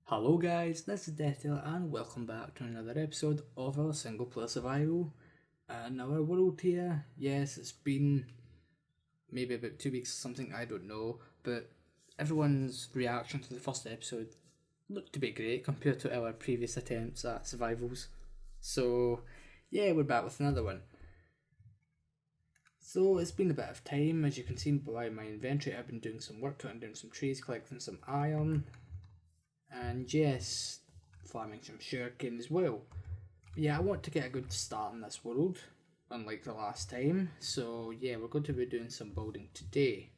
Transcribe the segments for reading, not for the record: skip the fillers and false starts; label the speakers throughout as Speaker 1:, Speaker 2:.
Speaker 1: Hello guys, this is Deathdealer and welcome back to another episode of our single player survival. Another world here. Yes, it's been maybe about 2 weeks or something, I don't know, but everyone's reaction to the first episode looked to be great compared to our previous attempts at survivals. So yeah, we're back with another one. So it's been a bit of time, as you can see by my inventory. I've been doing some work, cutting down some trees, collecting some iron, and yes, farming some sugarcane as well. But yeah, I want to get a good start in this world, unlike the last time. So yeah, we're going to be doing some building today.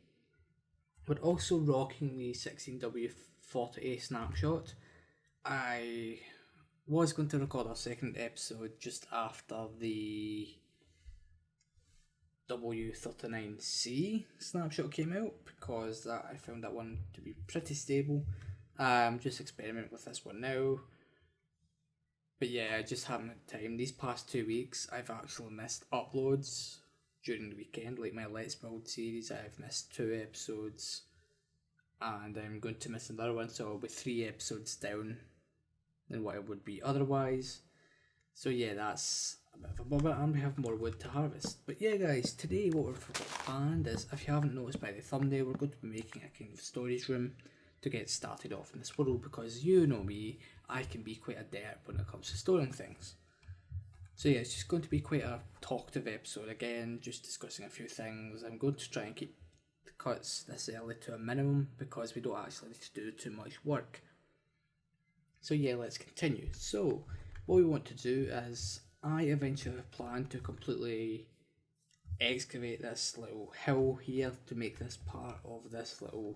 Speaker 1: We're also rocking the 16W40A snapshot. I was going to record our second episode just after the W39C snapshot came out because I found that one to be pretty stable. Just experimenting with this one now. But yeah, I just haven't had time. These past 2 weeks, I've actually missed uploads during the weekend. Like my Let's Build series, I've missed 2 episodes. And I'm going to miss another one, so I'll be 3 episodes down than what it would be otherwise. So yeah, that's a bit of a bummer, and we have more wood to harvest. But yeah guys, today what we've got planned is, if you haven't noticed by the thumbnail, we're going to be making a kind of storage room to get started off in this world, because you know me, I can be quite a derp when it comes to storing things. So yeah, it's just going to be quite a talkative episode again, just discussing a few things. I'm going to try and keep the cuts this early to a minimum because we don't actually need to do too much work. So yeah, let's continue. So what we want to do is, I eventually have planned to completely excavate this little hill here to make this part of this little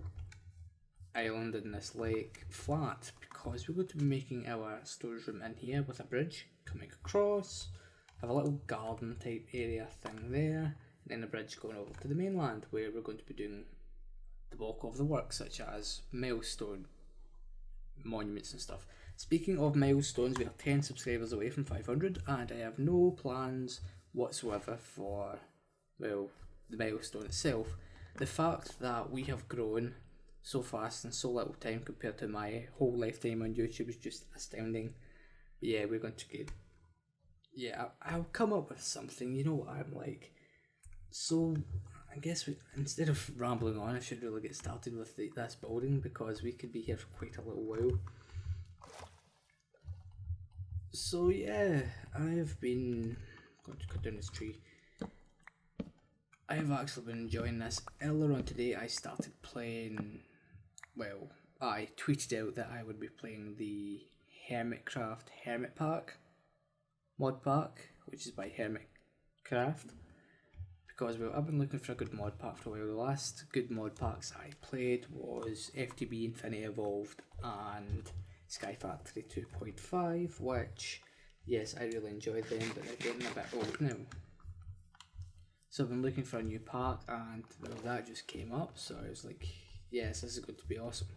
Speaker 1: island in this lake flat, because we're going to be making our storage room in here with a bridge coming across, have a little garden type area thing there, and then a bridge going over to the mainland where we're going to be doing the bulk of the work, such as milestone monuments and stuff. Speaking of milestones, we are 10 subscribers away from 500, and I have no plans whatsoever for, well, the milestone itself. The fact that we have grown so fast in so little time compared to my whole lifetime on YouTube is just astounding. But yeah, we're going to get, yeah, I'll come up with something, you know what I'm like. So I guess instead of rambling on, I should really get started with this building, because we could be here for quite a little while. So yeah, I've been going to cut down this tree. I've actually been enjoying this. Earlier on today I started playing, well, I tweeted out that I would be playing the Hermitcraft Hermit Pack mod pack, which is by Hermitcraft, because well, I've been looking for a good mod pack for a while. The last good mod packs I played was FTB Infinity Evolved and Sky Factory 2.5, which, yes, I really enjoyed them, but they're getting a bit old now. So I've been looking for a new pack, and well, that just came up, so I was like, yes, this is going to be awesome.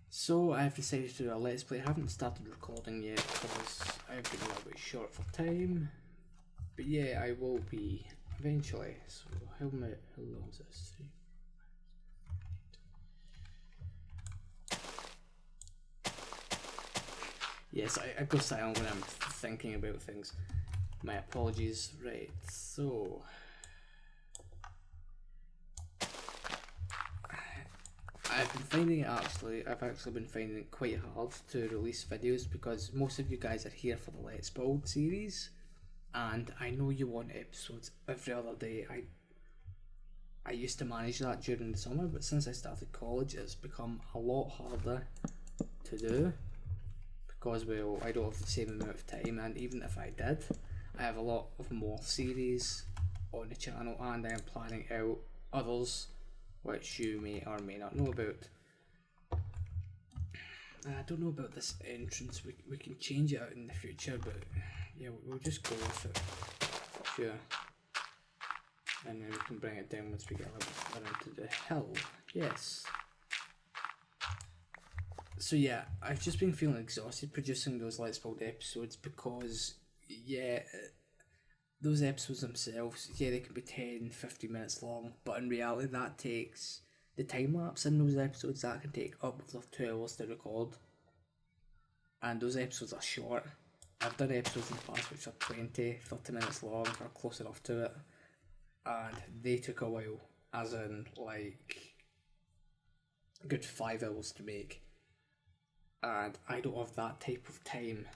Speaker 1: So I've decided to do a let's play. I haven't started recording yet because I've been a little bit short for time, but yeah, I will be eventually. So how long is this? Yes, I go silent when I'm thinking about things. My apologies. Right, so I've actually been finding it quite hard to release videos, because most of you guys are here for the Let's Build series, and I know you want episodes every other day. I used to manage that during the summer, but since I started college, it's become a lot harder to do, because well, I don't have the same amount of time, and even if I did, I have a lot of more series on the channel, and I am planning out others which you may or may not know about. I don't know about this entrance. We can change it out in the future, but yeah, we'll just go with it for sure. And then we can bring it down once we get a little bit further into the hill. Yes. So yeah, I've just been feeling exhausted producing those Let's Build episodes, because yeah, those episodes themselves, yeah, they can be 10-15 minutes long, but in reality that takes the time lapse in those episodes, that can take upwards of 2 hours to record, and those episodes are short. I've done episodes in the past which are 20-30 minutes long or close enough to it, and they took a while, as in like a good 5 hours to make, and I don't have that type of time.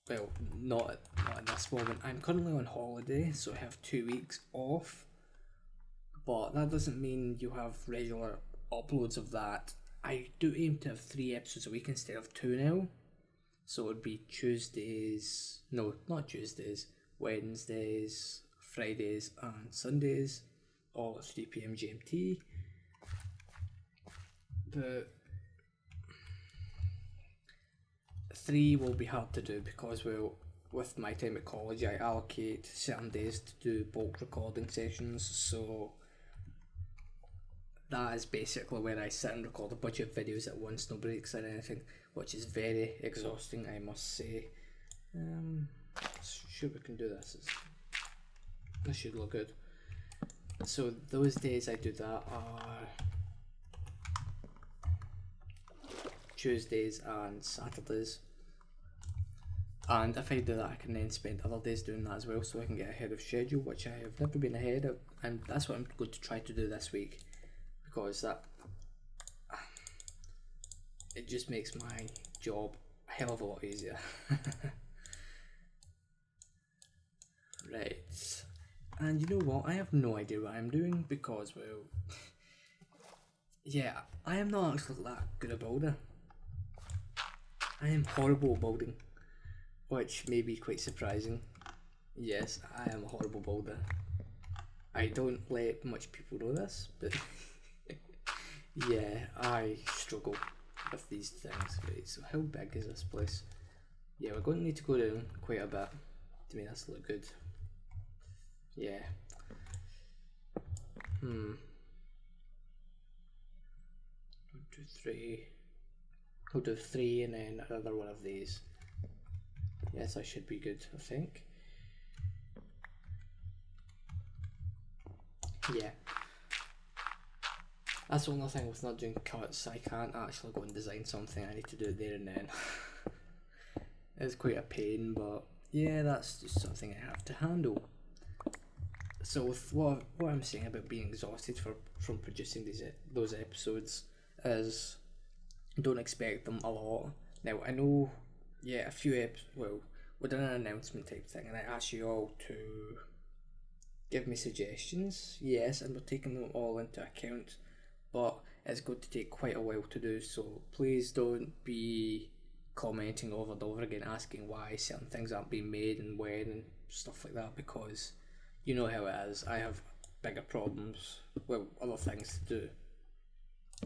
Speaker 1: Well, not at this moment. I'm currently on holiday, so I have 2 weeks off, but that doesn't mean you have regular uploads of that. I do aim to have 3 episodes a week instead of 2 now, so it would be Tuesdays, no, not Tuesdays, Wednesdays, Fridays and Sundays, all at 3 PM GMT. But 3 will be hard to do because, well, with my time at college, I allocate certain days to do bulk recording sessions, so that is basically where I sit and record a bunch of videos at once, no breaks or anything, which is very exhausting, I must say. Sure, we can do this. This should look good. So those days I do that are Tuesdays and Saturdays. And if I do that, I can then spend other days doing that as well, so I can get ahead of schedule, which I have never been ahead of, and that's what I'm going to try to do this week, because it just makes my job a hell of a lot easier. Right, and you know what? I have no idea what I'm doing because, well, yeah, I am not actually that good a builder. I am horrible at building, which may be quite surprising. Yes, I am a horrible builder. I don't let much people know this, but yeah, I struggle with these things. Right, so how big is this place? Yeah, we're going to need to go down quite a bit to make this look good. Yeah. 1, 2, 3. We'll do 3 and then another one of these. Yes, I should be good, I think. Yeah. That's the only thing with not doing cuts. I can't actually go and design something. I need to do it there and then. It's quite a pain, but yeah, that's just something I have to handle. So with what I'm saying about being exhausted from producing those episodes is, don't expect them a lot. Now I know, yeah, a few well, we did an announcement type thing, and I asked you all to give me suggestions. Yes, and we're taking them all into account, but it's going to take quite a while to do. So please don't be commenting over and over again asking why certain things aren't being made and when and stuff like that, because you know how it is. I have bigger problems, well, other things to do.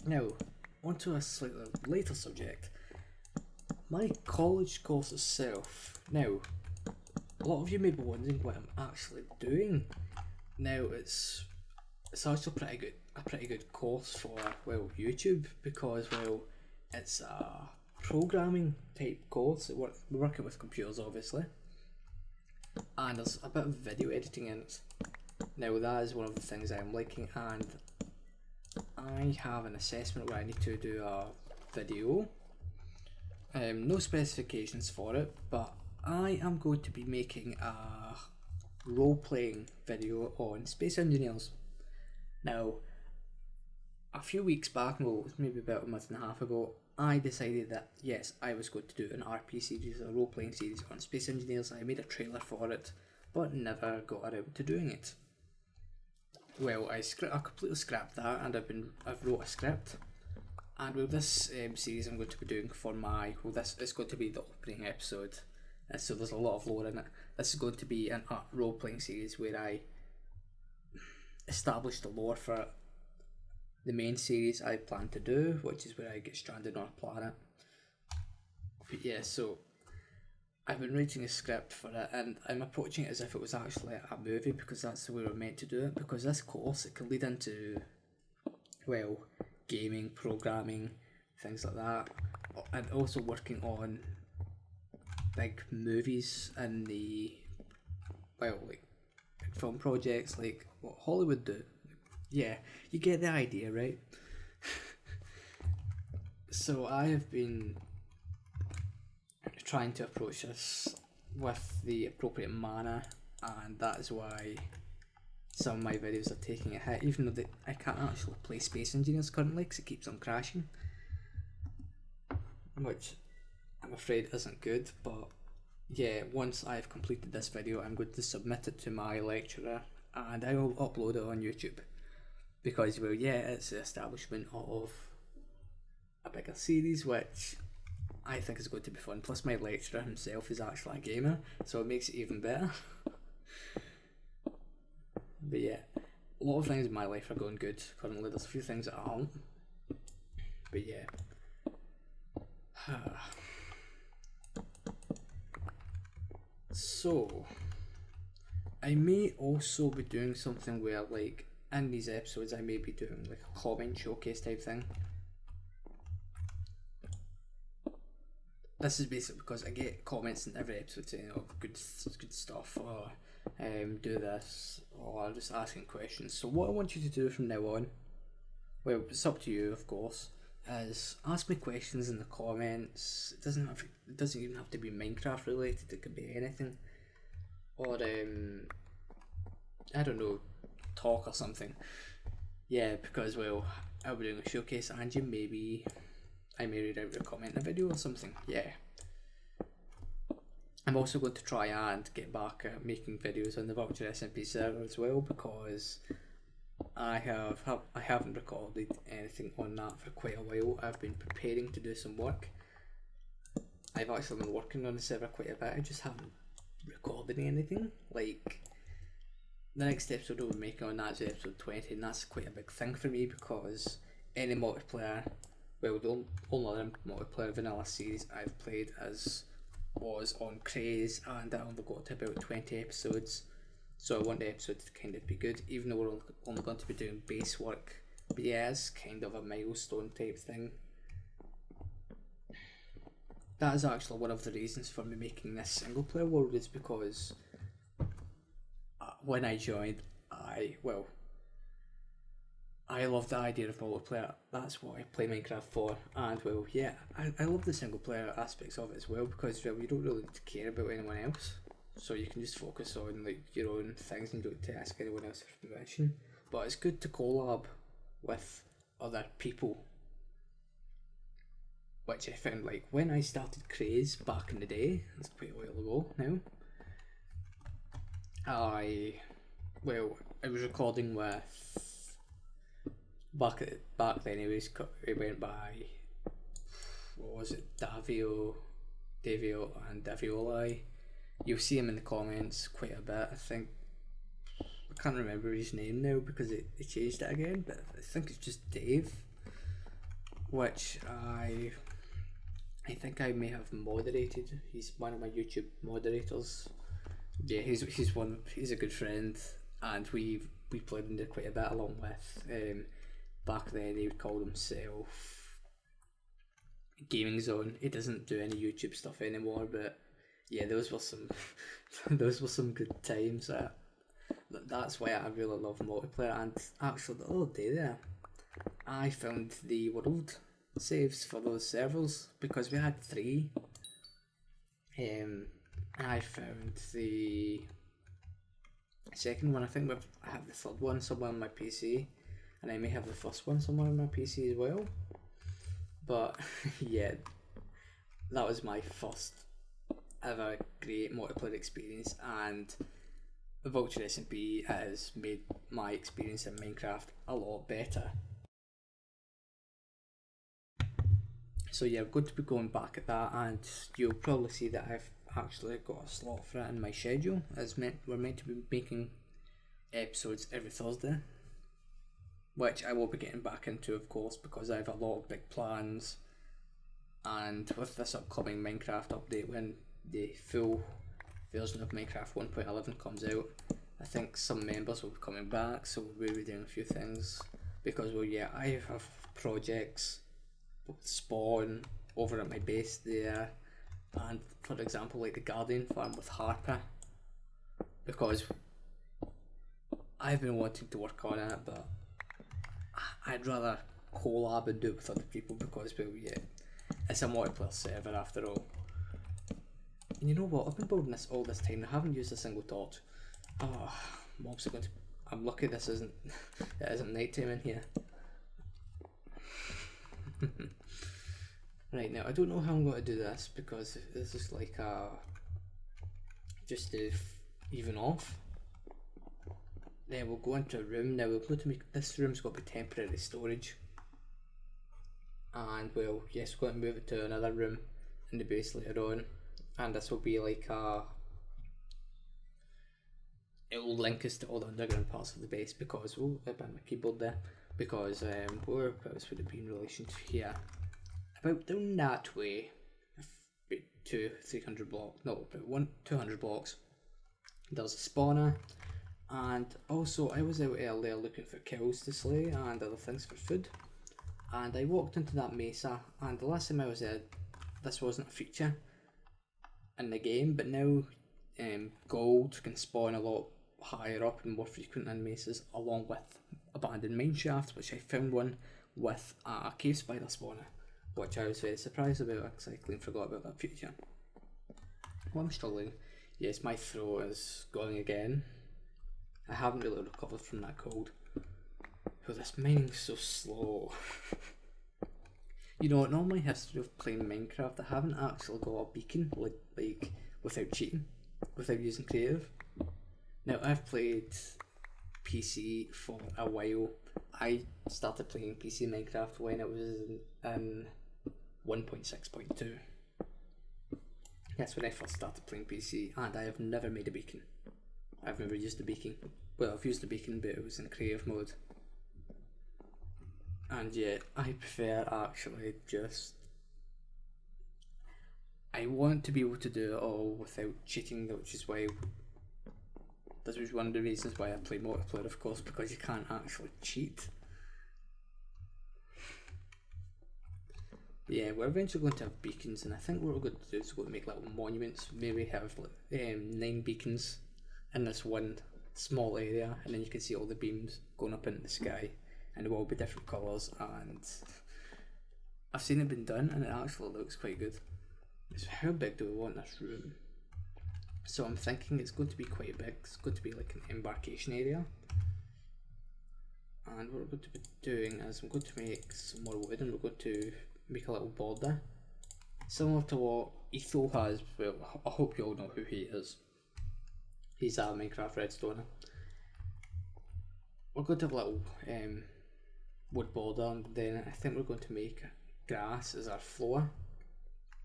Speaker 1: Now, onto a slightly later subject. My college course itself. Now, a lot of you may be wondering what I'm actually doing. Now, it's actually a pretty good course for, well, YouTube, because, well, it's a programming type course. We're working with computers, obviously, and there's a bit of video editing in it. Now that is one of the things I'm liking, and I have an assessment where I need to do a video. No specifications for it, but I am going to be making a role-playing video on space engineers. Now, a few weeks back, no, maybe about a month and a half ago, I decided that yes, I was going to do an RP series, a role-playing series on space engineers. I made a trailer for it, but never got around to doing it. Well, I completely scrapped that, and I've wrote a script. And with this series I'm going to be doing for this is going to be the opening episode, so there's a lot of lore in it. This is going to be an role-playing series where I establish the lore for the main series I plan to do, which is where I get stranded on a planet. But yeah, so I've been writing a script for it, and I'm approaching it as if it was actually a movie, because that's the way we're meant to do it. Because this course, it can lead into, well, gaming, programming, things like that, and also working on big movies and the, well, like film projects like what Hollywood do, yeah, you get the idea, right? So I have been trying to approach this with the appropriate manner, and that is why some of my videos are taking a hit, even though I can't actually play Space Engineers currently because it keeps on crashing, which I'm afraid isn't good. But yeah, once I've completed this video, I'm going to submit it to my lecturer and I will upload it on YouTube, because, well, yeah, it's the establishment of a bigger series, which I think is going to be fun. Plus, my lecturer himself is actually a gamer, so it makes it even better. But yeah, a lot of things in my life are going good currently. There's a few things that aren't, but yeah. So, I may also be doing something where, like, in these episodes, I may be doing like a comment showcase type thing. This is basically because I get comments in every episode saying, "Oh, good stuff," or "Do this," or just asking questions. So what I want you to do from now on, well, it's up to you, of course, is ask me questions in the comments. It doesn't even have to be Minecraft related. It could be anything, or I don't know, talk or something. Yeah, because, well, I'll be doing a showcase, and I may read out your comment in a video or something. Yeah. I'm also going to try and get back at making videos on the VultureSMP server as well, because I haven't recorded anything on that for quite a while. I've been preparing to do some work. I've actually been working on the server quite a bit. I just haven't recorded anything. Like, the next episode we'll be making on that is episode 20, and that's quite a big thing for me, because any multiplayer, well, the only other multiplayer vanilla series I've played was on Craze, and I only got to about 20 episodes, so I want the episode to kind of be good, even though we're only going to be doing base work. But yeah, it's kind of a milestone type thing. That is actually one of the reasons for me making this single player world, is because when I joined, I love the idea of multiplayer. That's what I play Minecraft for. And, well, yeah, I love the single player aspects of it as well, because, well, you don't really need to care about anyone else. So you can just focus on, like, your own things and don't have to ask anyone else for permission. But it's good to collab with other people, which I found, like, when I started Craze back in the day, it's quite a while ago now, I was recording with, back then it went by, what was it, Davio and Davioli. You'll see him in the comments quite a bit. I can't remember his name now because it changed it again, but I think it's just Dave, which I think I may have moderated. He's one of my YouTube moderators. Yeah, he's a good friend, and we played in there quite a bit along with, back then he would call himself Gaming Zone. He doesn't do any YouTube stuff anymore, but yeah, those were some good times. That's why I really love multiplayer. And actually, the other day there, I found the world saves for those servers, because we had 3. I found the second one. I think I have the third one somewhere on my PC, and I may have the first one somewhere on my PC as well. But yeah, that was my first ever great multiplayer experience, and the VultureSMP has made my experience in Minecraft a lot better. So yeah, I'm going to be going back at that, and you'll probably see that I've actually got a slot for it in my schedule. We're meant to be making episodes every Thursday, which I will be getting back into, of course, because I have a lot of big plans. And with this upcoming Minecraft update, when the full version of Minecraft 1.11 comes out, I think some members will be coming back, so we'll be doing a few things, because, well, yeah, I have projects spawn over at my base there, and for example, like the Guardian farm with Harper, because I've been wanting to work on it, but I'd rather collab and do it with other people because, well, yeah, it's a multiplayer server after all. And you know what? I've been building this all this time. I haven't used a single torch. Oh, mobs are going to. I'm lucky this isn't. It isn't nighttime in here. Right now, I don't know how I'm going to do this because this is like just to even off. Then we'll go into a room. Now we're going to make this room's got to be temporary storage. And well, yes, we're going to move it to another room in the base later on. And this will be like it will link us to all the underground parts of the base because I banned my keyboard there. Because where else would it be in relation to here? About down that way, about 300 blocks, no, about 200 blocks. There's a spawner, and also I was out earlier looking for kills to slay and other things for food. And I walked into that mesa, and the last time I was there, this wasn't a feature in the game, but now gold can spawn a lot higher up and more frequent in mesas, along with abandoned mine shafts, which I found one with a cave spider spawner, which I was very surprised about because I completely forgot about that feature. Well, I'm struggling. Yes, my throat is going again. I haven't really recovered from that cold. Oh, this mining's so slow. You know, normally history of playing Minecraft, I haven't actually got a beacon like without cheating, without using creative. Now I've played PC for a while. I started playing PC Minecraft when it was in 1.6.2. That's when I first started playing PC, and I have never made a beacon. I've never used a beacon. Well, I've used a beacon, but it was in creative mode. And yeah, I prefer actually just. I want to be able to do it all without cheating, which is why. This was one of the reasons why I play multiplayer, of course, because you can't actually cheat. Yeah, we're eventually going to have beacons, and I think what we're going to do is we're going to make little monuments. Maybe have like 9 beacons in this one small area, and then you can see all the beams going up into the sky, and they will all be different colours. And I've seen it been done, and it actually looks quite good. So how big do we want this room? So I'm thinking it's going to be quite big. It's going to be like an embarkation area. And what we're going to be doing is I'm going to make some more wood, and we're going to make a little border. Similar to what Etho has. Well, I hope you all know who he is. He's a Minecraft redstoner. We're going to have a little wood border, and then I think we're going to make grass as our floor.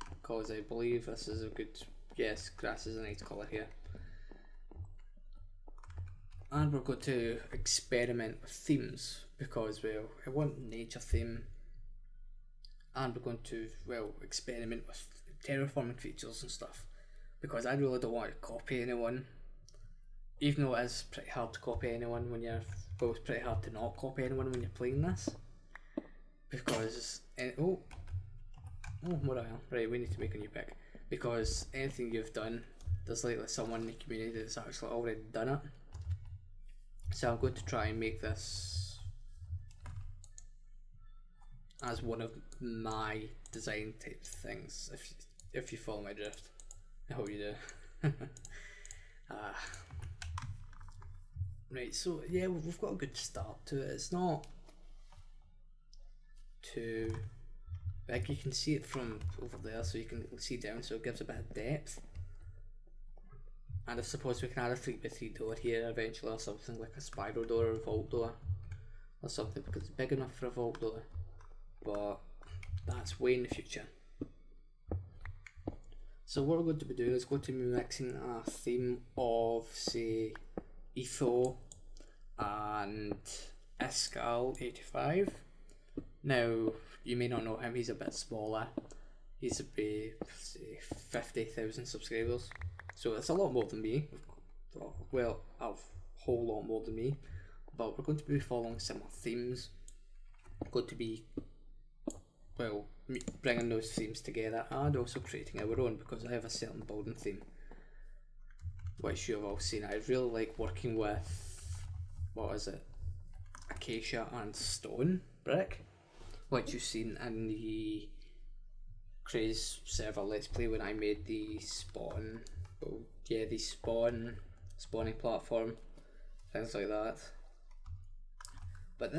Speaker 1: Because I believe this is a good... Yes, grass is a nice colour here. And we're going to experiment with themes because, well, I want nature theme. And we're going to, well, experiment with terraforming features and stuff. Because I really don't want to copy anyone. Even though it is pretty hard to copy anyone when you're... Well, it's pretty hard to not copy anyone when you're playing this. Because... Oh, more iron. Right, we need to make a new pick. Because anything you've done, there's likely someone in the community that's actually already done it. So I'm going to try and make this as one of my design type things, if you follow my drift. I hope you do. Right, so yeah, we've got a good start to it. It's not too big. You can see it from over there, so you can see down, so it gives a bit of depth. And I suppose we can add a 3x3 door here eventually, or something like a spiral door or a vault door or something, because it's big enough for a vault door, but that's way in the future. So what we're going to be doing is going to be mixing a theme of, say, Etho and Iskal85. Now, you may not know him, he's a bit smaller. He's about, say, 50,000 subscribers. So it's a lot more than me. Well, a whole lot more than me. But we're going to be following similar themes. We're going to be, well, bringing those themes together and also creating our own, because I have a certain building theme, which you've all seen. I really like working with, what is it? A acacia and stone brick, which you've seen in the Craze server Let's Play when I made the spawning platform, things like that. But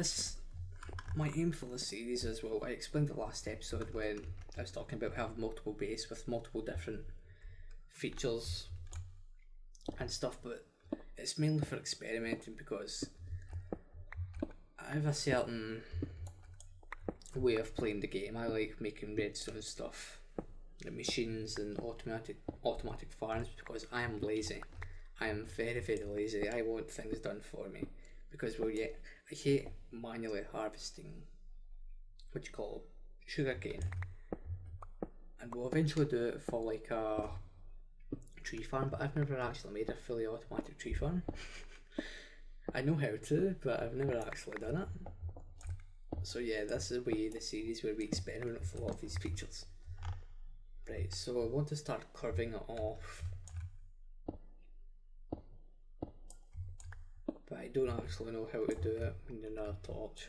Speaker 1: my aim for the series as well, I explained the last episode when I was talking about having multiple base with multiple different features and stuff, but it's mainly for experimenting because I have a certain way of playing the game. I like making redstone stuff, the machines and automatic farms, because I am lazy. I am very, very lazy. I want things done for me because I hate manually harvesting sugarcane, and we'll eventually do it for like a tree farm, but I've never actually made a fully automatic tree farm. I know how to, but I've never actually done it. So yeah, this is the series where we experiment with a lot of these features. Right, so I want to start curving it off, but I don't actually know how to do it with another torch.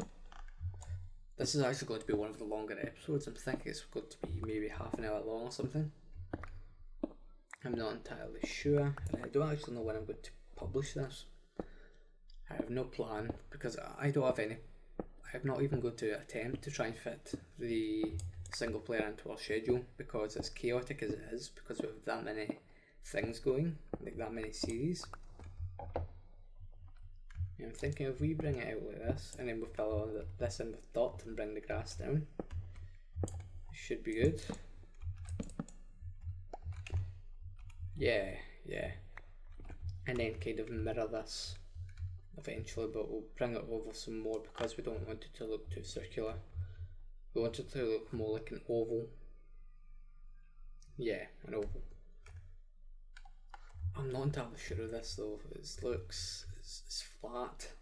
Speaker 1: This is actually going to be one of the longer episodes. I'm thinking it's going to be maybe half an hour long or something. I'm not entirely sure. I don't actually know when I'm going to publish this. I have no plan because I have not even going to attempt to try and fit the single player into our schedule because as chaotic as it is, because we have that many things going, like that many series. I'm thinking if we bring it out like this and then we fill this in with dirt and bring the grass down, it should be good. Yeah, and then kind of mirror this eventually, but we'll bring it over some more because we don't want it to look too circular. We want it to look more like an oval. Yeah, an oval. I'm not entirely sure of this though. It's flat.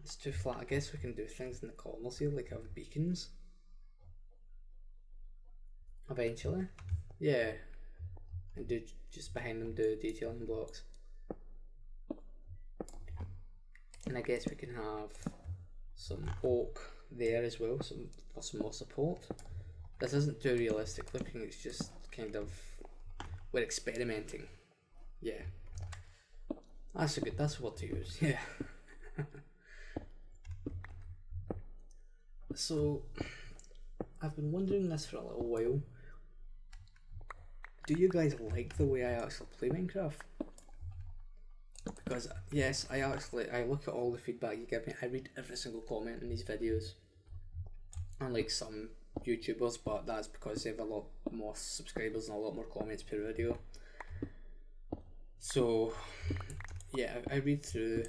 Speaker 1: It's too flat. I guess we can do things in the corners here, like have beacons. Eventually. Yeah. And do just behind them do detailing blocks. And I guess we can have some oak there as well, for some more support. This isn't too realistic looking, it's just kind of, we're experimenting. Yeah. That's a word to use, yeah. So, I've been wondering this for a little while. Do you guys like the way I actually play Minecraft? Because yes, I look at all the feedback you give me. I read every single comment in these videos. Unlike some YouTubers, but that's because they have a lot more subscribers and a lot more comments per video. So yeah, I read through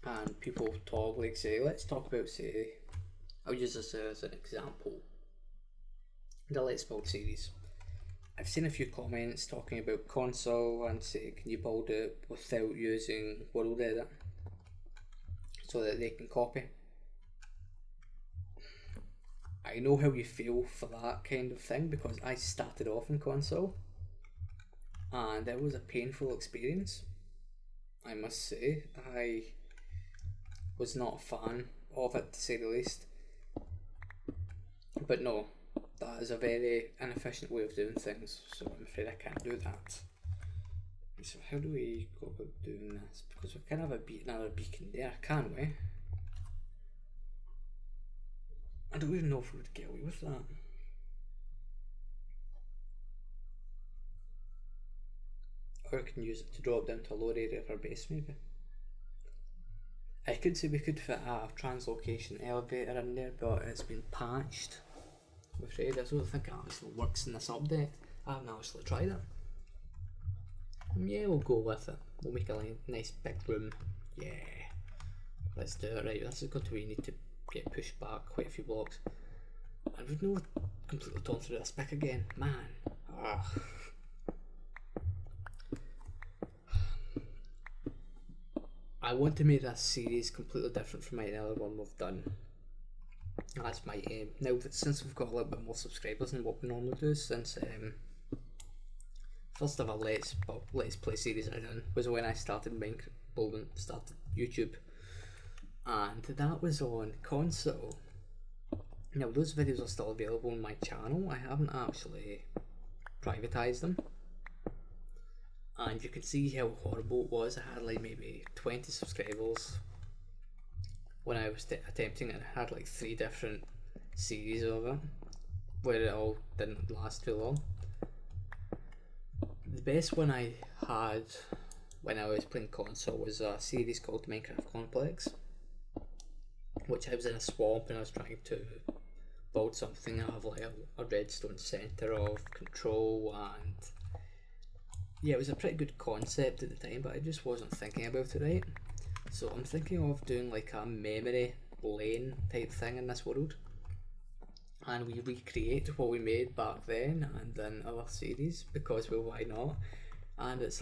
Speaker 1: and people talk, like say, let's talk about, say, I'll use this as an example, the Let's Build series. I've seen a few comments talking about console and say, can you build it without using World Edit so that they can copy. I know how you feel for that kind of thing because I started off in console and it was a painful experience. I must say, I was not a fan of it, to say the least. But no, that is a very inefficient way of doing things, so I'm afraid I can't do that. So how do we go about doing this? Because we can have another beacon there, can't we? I don't even know if we would get away with that. Or we can use it to drop down to a lower area of our base, maybe. I could say we could fit a translocation elevator in there, but it's been patched. I'm afraid I don't think it actually works in this update. I haven't actually tried it. Yeah, we'll go with it. We'll make a nice big room. Yeah. Let's do it. Right, this is going to be, we need to get pushed back quite a few blocks. And we've not completely torn through this pick again. Man. Ugh. I want to make this series completely different from any other one we've done. That's my aim. Now that since we've got a little bit more subscribers than what we normally do, since first ever Let's Play series I done was when I started started YouTube, and that was on console. Now those videos are still available on my channel. I haven't actually privatized them, and you can see how horrible it was. I had like maybe 20 subscribers when I was attempting it. I had like 3 different series of it, where it all didn't last too long. The best one I had when I was playing console was a series called Minecraft Complex, which I was in a swamp and I was trying to build something. I have like a redstone centre of control, and yeah, it was a pretty good concept at the time, but I just wasn't thinking about it right. So I'm thinking of doing like a memory lane type thing in this world, and we recreate what we made back then and in other series, because, well, why not? And it's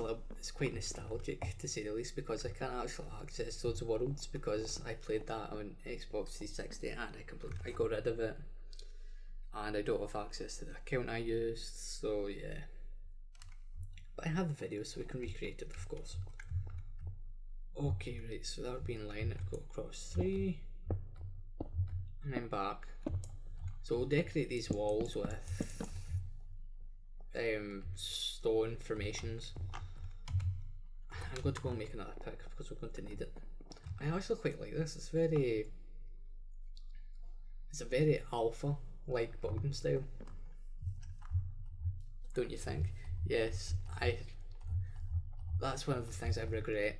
Speaker 1: quite nostalgic to say the least, because I can't actually access those worlds because I played that on Xbox 360 and I got rid of it, and I don't have access to the account I used. So yeah, but I have the video so we can recreate it, of course. Okay, right, so that would be in line. I'd go across 3 and then back. So we'll decorate these walls with stone formations. I'm going to go and make another pick because we're going to need it. I actually quite like this. It's a very alpha like building style, don't you think? Yes, that's one of the things I regret.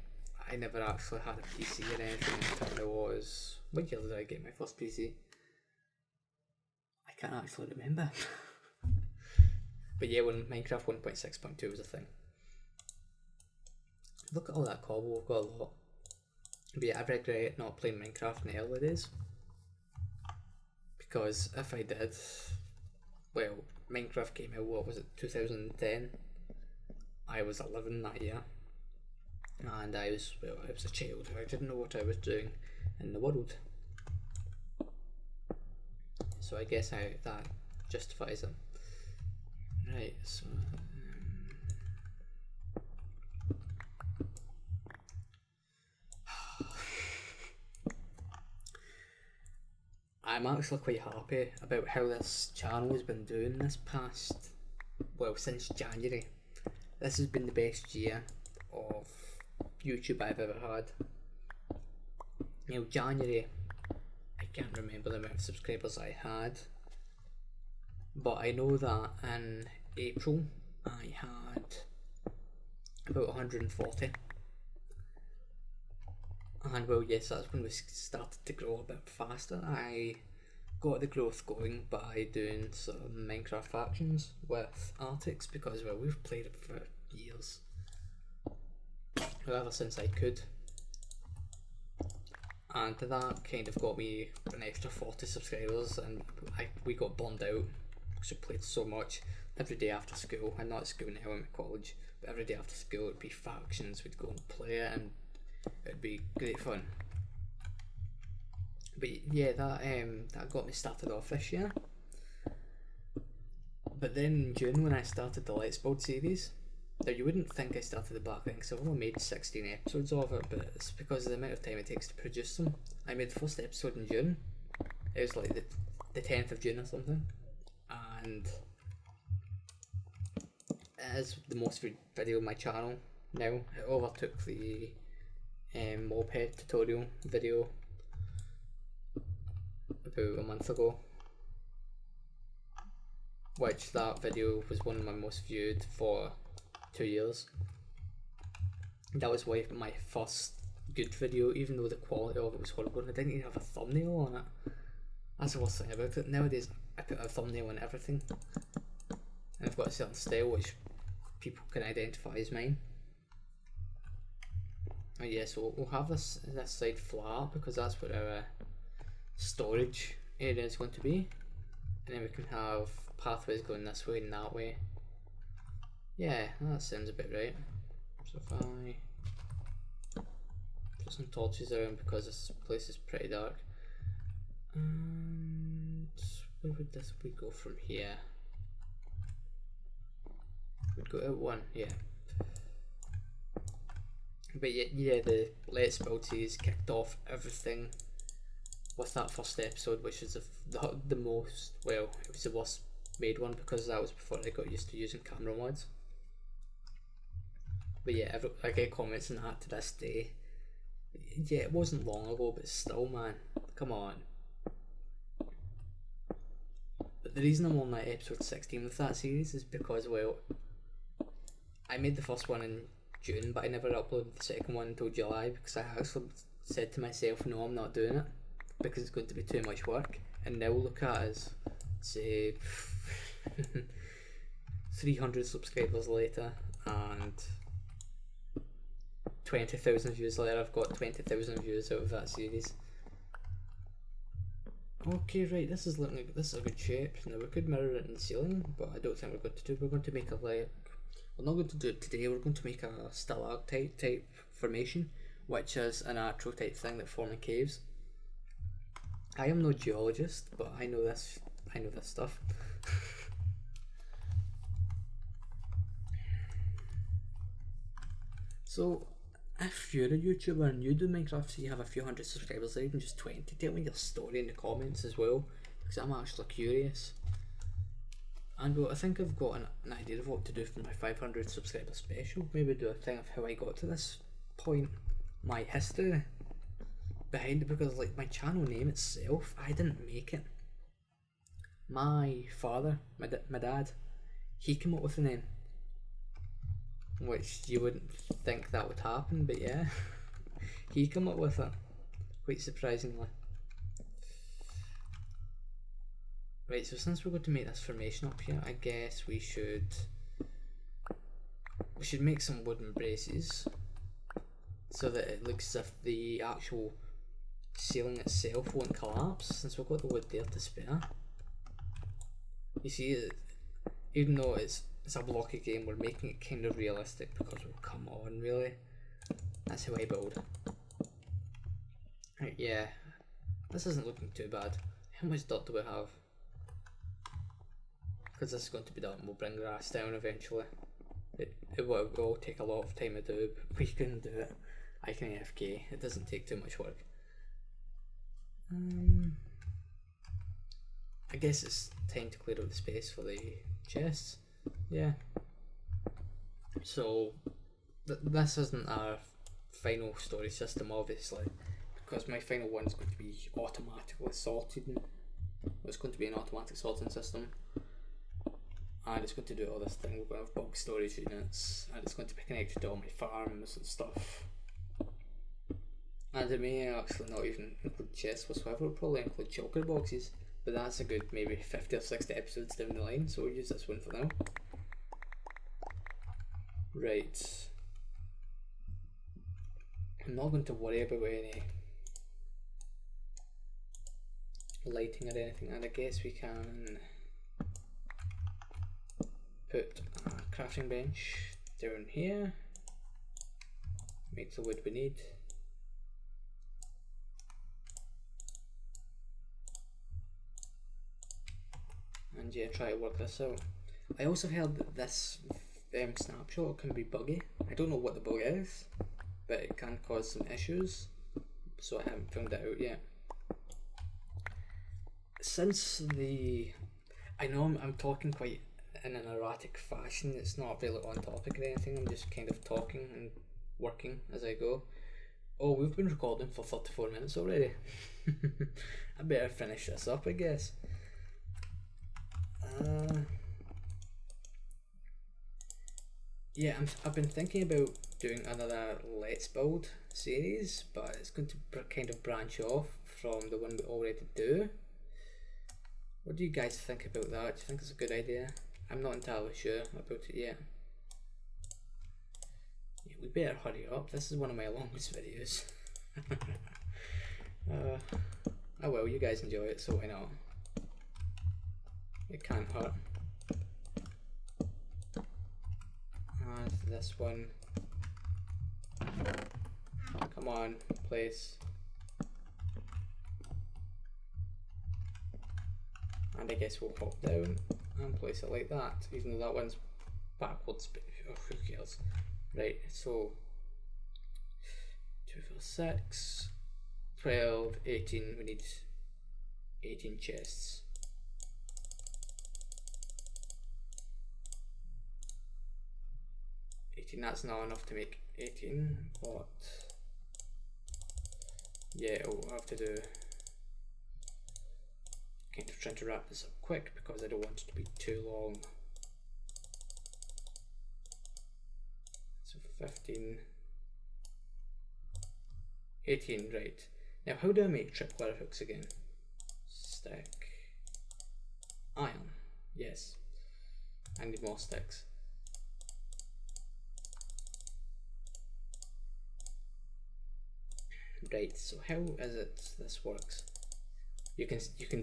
Speaker 1: I never actually had a PC or anything until I was, what year did I get my first PC? I can't actually remember. But yeah, when Minecraft 1.6.2 was a thing. Look at all that cobble, we've got a lot. But yeah, I regret not playing Minecraft in the early days, because if I did, well, Minecraft came out, what was it, 2010? I was 11 that year, and I was a child. I didn't know what I was doing in the world. So I guess that justifies it. Right, so I'm actually quite happy about how this channel has been doing this past, well, since January. This has been the best year of YouTube I've ever had. Now, January, I can't remember the amount of subscribers I had, but I know that in April I had about 140. And well, yes, that's when we started to grow a bit faster. I got the growth going by doing some Minecraft factions with Arctics, because, well, we've played it for years, ever since I could, and that kind of got me an extra 40 subscribers, and we got burned out because we played so much. Every day after school, I'm not at school now, I'm at college, but every day after school it'd be factions, we'd go and play it, and it'd be great fun. But yeah, that got me started off this year. But then in June, when I started the Let's Build series, now you wouldn't think I started it back then because I've only made 16 episodes of it, but it's because of the amount of time it takes to produce them. I made the first episode in June. It was like the 10th of June or something, and it is the most viewed video on my channel now. It overtook the moped tutorial video about a month ago, which that video was one of my most viewed for 2 years. That was my first good video, even though the quality of it was horrible and I didn't even have a thumbnail on it. That's the worst thing about it. Nowadays I put a thumbnail on everything, and I've got a certain style which people can identify as mine. And yeah, so we'll have this side flat because that's where our storage area is going to be, and then we can have pathways going this way and that way. Yeah, that sounds about right. So if I put some torches around, because this place is pretty dark, and where would we go from here? We'd go out one, yeah. But yeah, the Let's Build series kicked off everything with that first episode, which is the most, well, it was the worst made one because that was before I got used to using camera mods. But yeah, I get comments on that to this day. Yeah, it wasn't long ago, but still, man, come on. But the reason I'm on like episode 16 with that series is because, well, I made the first one in June, but I never uploaded the second one until July because I actually said to myself, no, I'm not doing it because it's going to be too much work. And now look at us, say 300 subscribers later and 20,000 views later. I've got 20,000 views out of that series. Okay, right, this is looking like this is a good shape. Now we could mirror it in the ceiling, but I don't think we're going to do. We're going to make a like. We're not going to do it today. We're going to make a stalactite type formation, which is an actual type thing that form in caves. I am no geologist, but I know this. I know this stuff. So, if you're a YouTuber and you do Minecraft, so you have a few hundred subscribers, or even just 20, tell me your story in the comments as well, because I'm actually curious. And well, I think I've got an idea of what to do for my 500 subscriber special. Maybe do a thing of how I got to this point, my history behind it, because like my channel name itself, I didn't make it. My father, my dad, he came up with the name, which you wouldn't think that would happen, but yeah, he came up with it, quite surprisingly. Right, so since we're going to make this formation up here, I guess we should make some wooden braces so that it looks as if the actual ceiling itself won't collapse, since we've got the wood there to spare. You see, even though it's a blocky game, we're making it kind of realistic because, well, come on, really? That's how I build. Right, yeah, this isn't looking too bad. How much dirt do we have? Because this is going to be done, we'll bring grass down eventually. It will take a lot of time to do, but we can do it. I can AFK, it doesn't take too much work. I guess it's time to clear out the space for the chests. Yeah. So, this isn't our final storage system, obviously, because my final one's going to be automatically sorted. It's going to be an automatic sorting system. And it's going to do all this thing. We're going to have bulk storage units, and it's going to be connected to all my farms and stuff. And it may actually not even include chests whatsoever, it'll probably include shulker boxes, but that's a good maybe 50 or 60 episodes down the line, so we'll use this one for now. Right. I'm not going to worry about any lighting or anything, and I guess we can put a crafting bench down here, make the wood we need. And yeah, try to work this out. I also heard that this snapshot can be buggy. I don't know what the bug is, but it can cause some issues, so I haven't found it out yet. Since I know I'm talking quite in an erratic fashion, it's not really on topic or anything, I'm just kind of talking and working as I go. Oh, we've been recording for 34 minutes already. I better finish this up, I guess. Yeah, I've been thinking about doing another Let's Build series, but it's going to kind of branch off from the one we already do. What do you guys think about that? Do you think it's a good idea? I'm not entirely sure about it yet. Yeah, we better hurry up. This is one of my longest videos. Oh well, you guys enjoy it, so why not? It can't hurt. And this one. Come on, place. And I guess we'll hop down and place it like that, even though that one's backwards, but who cares? Right, so 2, 4, 6, 12, 18. We need 18 chests. That's not enough to make 18, but yeah, I'll have to do kind of trying to wrap this up quick because I don't want it to be too long. So 15, 18, right. Now how do I make tripwire hooks again? Stick, iron, yes, I need more sticks. Right, so how is it this works? You can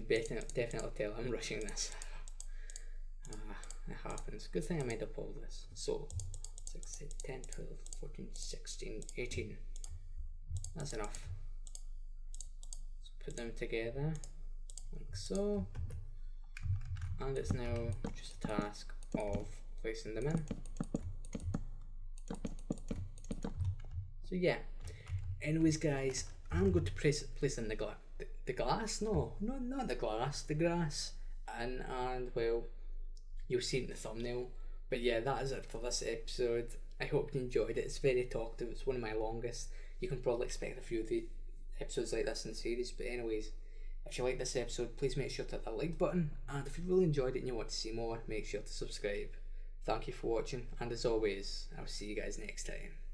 Speaker 1: definitely tell I'm rushing this. It happens. Good thing I made up all this. So 6, 8, 10, 12, 14, 16, 18. That's enough. So put them together like so. And it's now just a task of placing them in. So yeah. Anyways guys, I'm going to place in the glass, no, not the glass, the grass, and well, you'll see it in the thumbnail. But yeah, that is it for this episode. I hope you enjoyed it. It's very talkative, it's one of my longest. You can probably expect a few of the episodes like this in the series, but anyways, if you like this episode, please make sure to hit that like button, and if you really enjoyed it and you want to see more, make sure to subscribe. Thank you for watching, and as always, I'll see you guys next time.